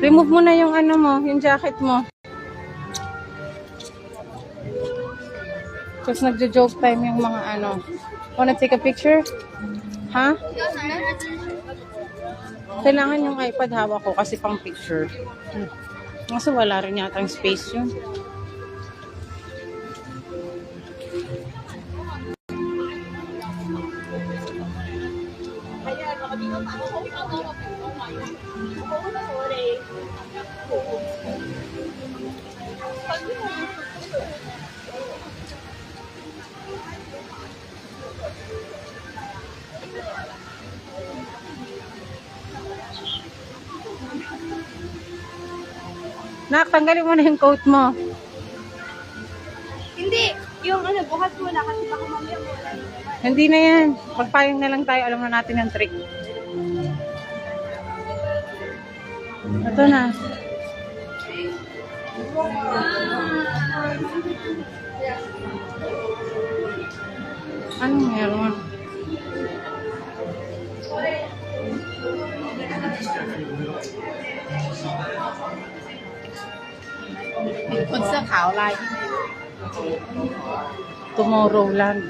Remove mo na yung ano mo, yung jacket mo. Tapos nagjo-joke time yung mga ano. Wanna take a picture? Ha? Kailangan yung iPad hawak ko kasi pang picture. Kaso wala rin yata yung space yun. Nak, tanggalin mo na yung coat mo. Hindi. Yung ano, bukas mo na kasi baka mamaya mo. Hindi na yan. Pagpayong na lang tayo. Alam na natin yung trick. Ito na. Anong meron? Tomorrowland.